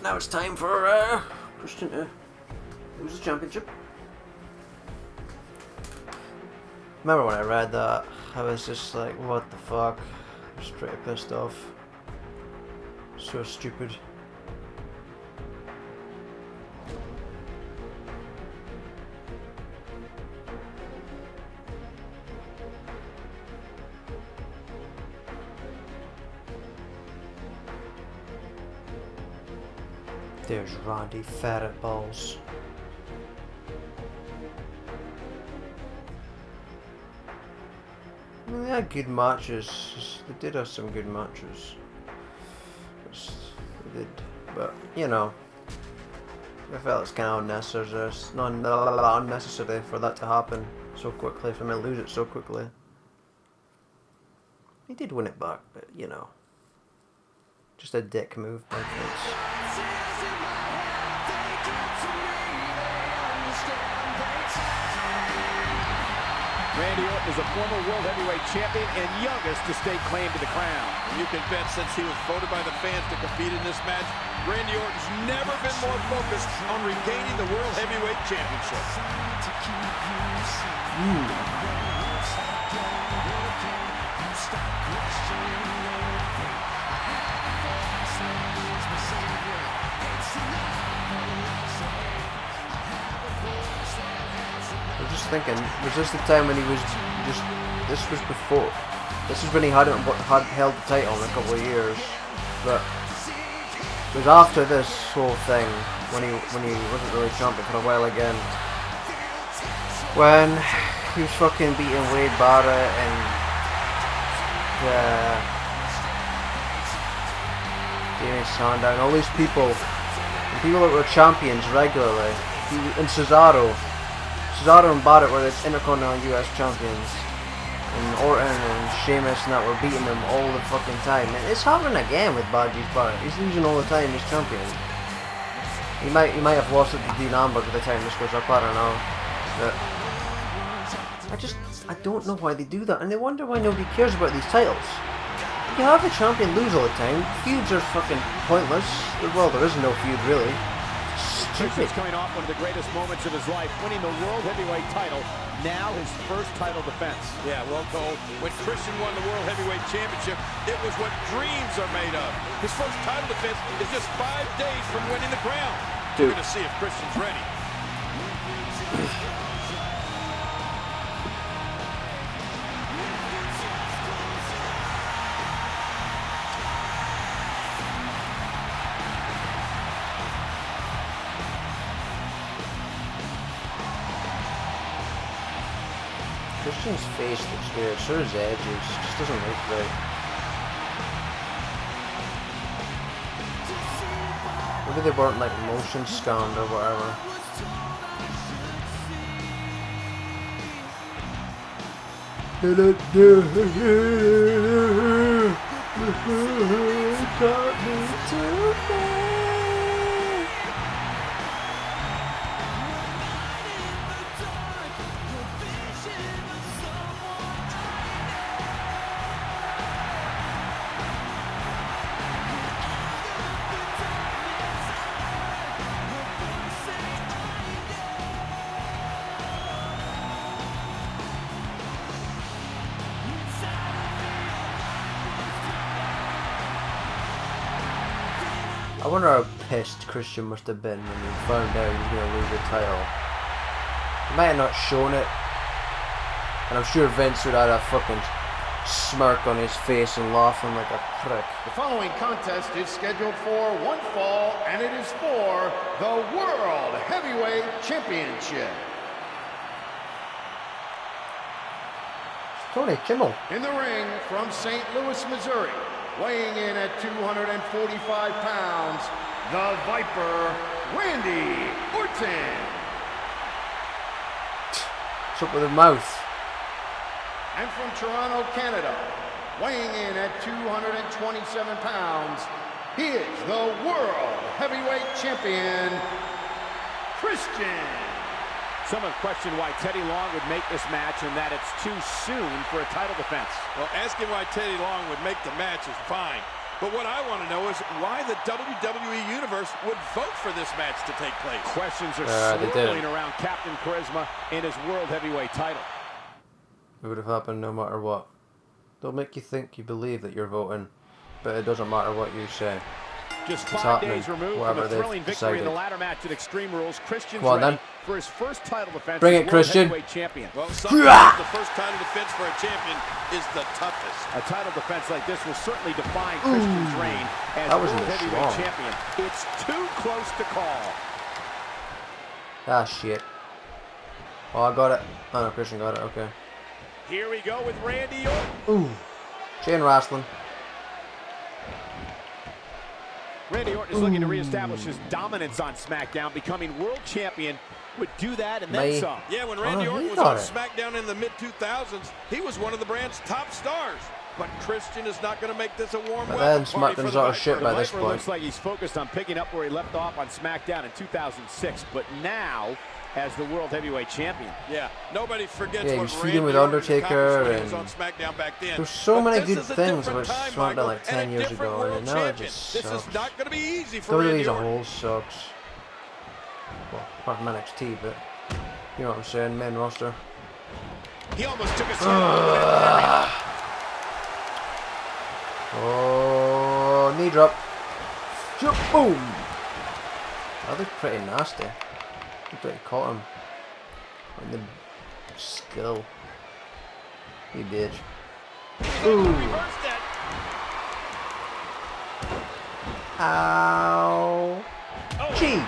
Now it's time for Christian to lose the championship. Remember when I read that, I was just like, what the fuck? I was pretty pissed off. So stupid. There's Randy Ferret Balls. I mean, they had good matches. They did have some good matches. They did, but you know, I felt it's kind of unnecessary. It's not unnecessary for that to happen so quickly. For me to lose it so quickly. He did win it back, but you know, just a dick move by Vince. Randy Orton is a former World Heavyweight Champion and youngest to stake claim to the crown. You can bet since he was voted by the fans to compete in this match, Randy Orton's never been more focused on regaining the World Heavyweight Championship. I was just thinking, was this the time when he was just, this was before, this is when he hadn't held the title in a couple of years, but it was after this whole thing, when he wasn't really champion for a while again, when he was fucking beating Wade Barrett and Damien Sandow and all these people that were champions regularly, and Cesaro and Barrett were the Intercontinental US champions, and Orton and Sheamus and that were beating them all the fucking time. And it's happening again with Badges Barrett. He's losing all the time as champion. He might have lost it to Dean Amber by the time this goes up, I don't know. But I don't know why they do that, and they wonder why nobody cares about these titles. You have a champion lose all the time. Feuds are fucking pointless. Well, there is no feud really. Christian's coming off one of the greatest moments of his life, winning the World Heavyweight title, now his first title defense. Yeah, well, Cole, when Christian won the World Heavyweight Championship, it was what dreams are made of. His first title defense is just 5 days from winning the crown. We're going to see if Christian's ready. Christian's face looks weird, so does Edge's. It just doesn't look right. Maybe they weren't like motion scanned or whatever. I wonder how pissed Christian must have been when he found out he was going to lose the title. He might have not shown it, and I'm sure Vince would have had a fucking smirk on his face and laughing like a prick. The following contest is scheduled for one fall, and it is for the World Heavyweight Championship. Tony Kimmel. In the ring from St. Louis, Missouri, weighing in at 245 pounds, the Viper, Randy Orton. What's up with his mouth? And from Toronto, Canada, weighing in at 227 pounds, he is the World Heavyweight Champion, Christian. Some have questioned why Teddy Long would make this match and that it's too soon for a title defense. Well, asking why Teddy Long would make the match is fine. But what I want to know is why the WWE Universe would vote for this match to take place. Questions are swirling around Captain Charisma and his World Heavyweight title. It would have happened no matter what. They'll make you think you believe that you're voting, but it doesn't matter what you say. Just 5 days removed from a thrilling victory in the ladder match at Extreme Rules, Christian's ready for his first title defense as World Heavyweight Champion. Well, sometimes the first title defense for a champion is the toughest. A title defense like this will certainly define Christian's reign as World Heavyweight Champion. It's too close to call. Ah, shit. Oh, I got it. Oh, no, Christian got it. Okay. Here we go with Randy Orton. Ooh. Chain wrestling. Randy Orton is looking to reestablish his dominance on SmackDown. Becoming world champion would do that and then some. Yeah, when Randy Orton was on SmackDown in the mid-2000s, he was one of the brand's top stars. But Christian is not going to make this a warm welcome party for the SmackDown's shit by this point. Looks like he's focused on picking up where he left off on SmackDown in 2006, but now as the World Heavyweight Champion. Yeah, nobody forgets what Randy feuding with Undertaker and was on SmackDown back then. There's so many good things about SmackDown like 10 years ago, and now it just sucks. This is not going to be easy for Randy WWE as a Orton. whole sucks. Well, apart from NXT, but you know what I'm saying, main roster. He almost took his head off. Oh, knee drop. Boom. That looked pretty nasty. Looked like he caught him on the skull. You bitch. Ooh. Ow. Gee.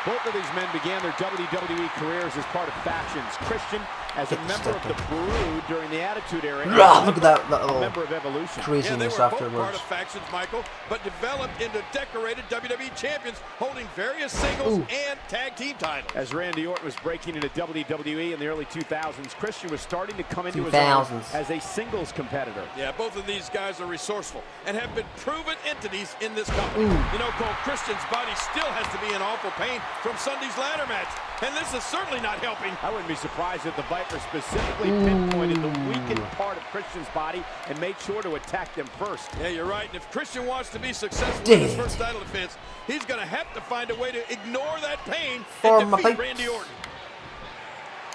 Both of these men began their WWE careers as part of factions. Christian as a member of the Brood during the Attitude Era. Look at that little member of Evolution. Craziness yeah, they were both afterwards. part of factions, Michael, but developed into decorated WWE champions, holding various singles and tag team titles. As Randy Orton was breaking into WWE in the early 2000s, Christian was starting to come into his own as a singles competitor. Yeah, both of these guys are resourceful and have been proven entities in this company. You know, Cole, Christian's body still has to be in awful pain from Sunday's ladder match, and this is certainly not helping. I wouldn't be surprised if the Viper specifically pinpointed the weakened part of Christian's body and made sure to attack them first. Yeah, you're right. And if Christian wants to be successful in his first title defense, he's going to have to find a way to ignore that pain and defeat Randy Orton.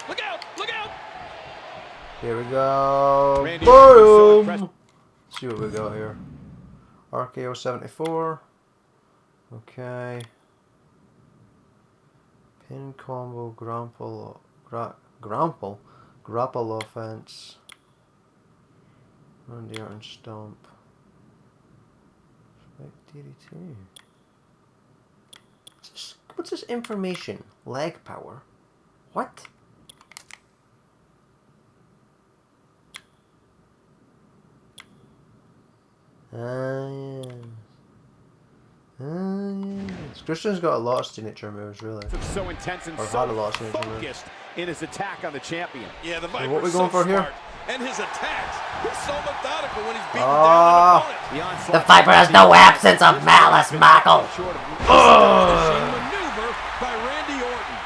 Look out! Look out! Here we go. Randy Boom! Let's see what we got here. RKO 74. Okay. Pin combo, grapple offense. Randy Orton stomp. Spike DDT. What's this information? Leg power. What? Yes. Christian's got a lot of signature moves, really. So intense and so focused in his attack on the champion. Yeah, the Viper's what are we going for here? And his attacks, he's so methodical when he's beating down an opponent. The Viper has no absence of malice, Michael. Maneuver by Randy Orton.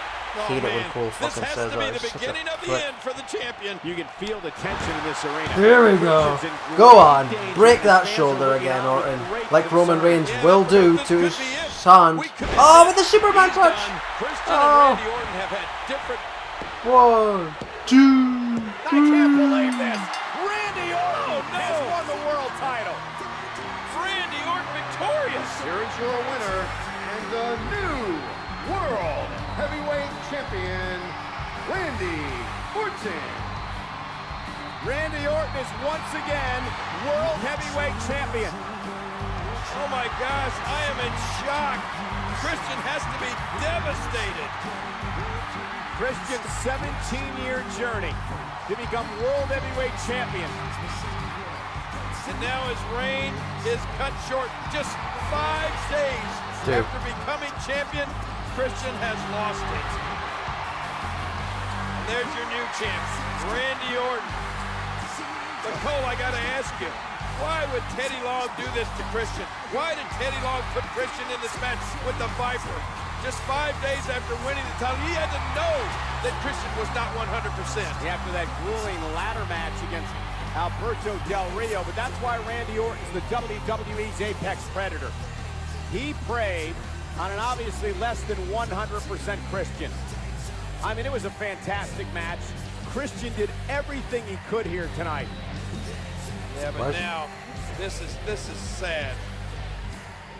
Hate it when Cole fucking says that. This has to be the beginning of the end for the champion. You can feel the tension in this arena. Here we go. Go on. Break that shoulder again, Orton. Like Roman Reigns will do to his son. Oh, with the Superman touch. Christian and Randy Orton have had different... 1, 2, 3. I can't believe this. Randy Orton has won the world title. Randy Orton victorious. Here is your winner and the new World Heavyweight Champion, Randy Orton. Randy Orton is once again World Heavyweight Champion. Oh my gosh, I am in shock. Christian has to be devastated. Christian's 17-year journey to become World Heavyweight Champion. And now his reign is cut short. Just 5 days after becoming champion, Christian has lost it. And there's your new champion, Randy Orton. But Cole, I gotta ask you, why would Teddy Long do this to Christian? Why did Teddy Long put Christian in this match with the Viper? Just 5 days after winning the title, he had to know that Christian was not 100%. After that grueling ladder match against Alberto Del Rio, but that's why Randy Orton's the WWE's apex predator. He preyed on an obviously less than 100% Christian. I mean, it was a fantastic match. Christian did everything he could here tonight. Yeah, but now, this is sad.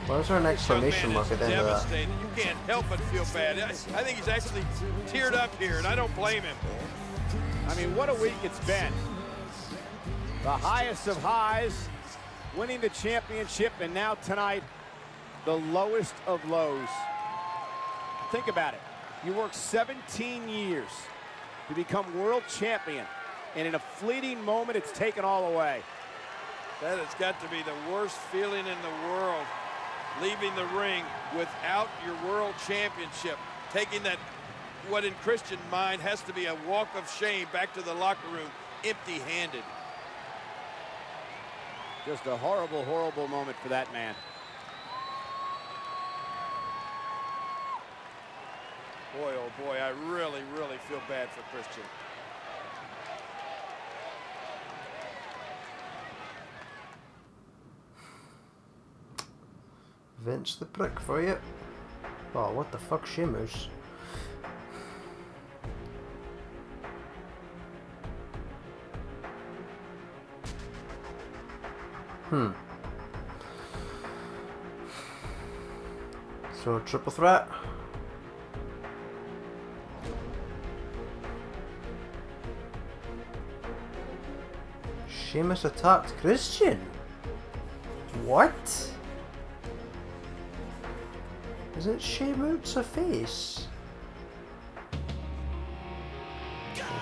What was our next exclamation mark at the end of that? You can't help but feel bad. I think he's actually teared up here, and I don't blame him. I mean, what a week it's been. The highest of highs, winning the championship, and now tonight, the lowest of lows. Think about it. You worked 17 years to become world champion, and in a fleeting moment, it's taken all away. That has got to be the worst feeling in the world, leaving the ring without your world championship, taking that, what in Christian's mind has to be a walk of shame back to the locker room, empty-handed. Just a horrible, horrible moment for that man. Boy, oh boy, I really, really feel bad for Christian. Vince the prick for you. Oh, what the fuck, Shimmers? So, triple threat. Sheamus attacked Christian. What? Isn't Sheamus a face?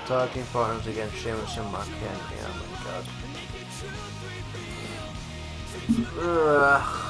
Attacking partners against Sheamus and Mark Henry. Oh my god. Ugh.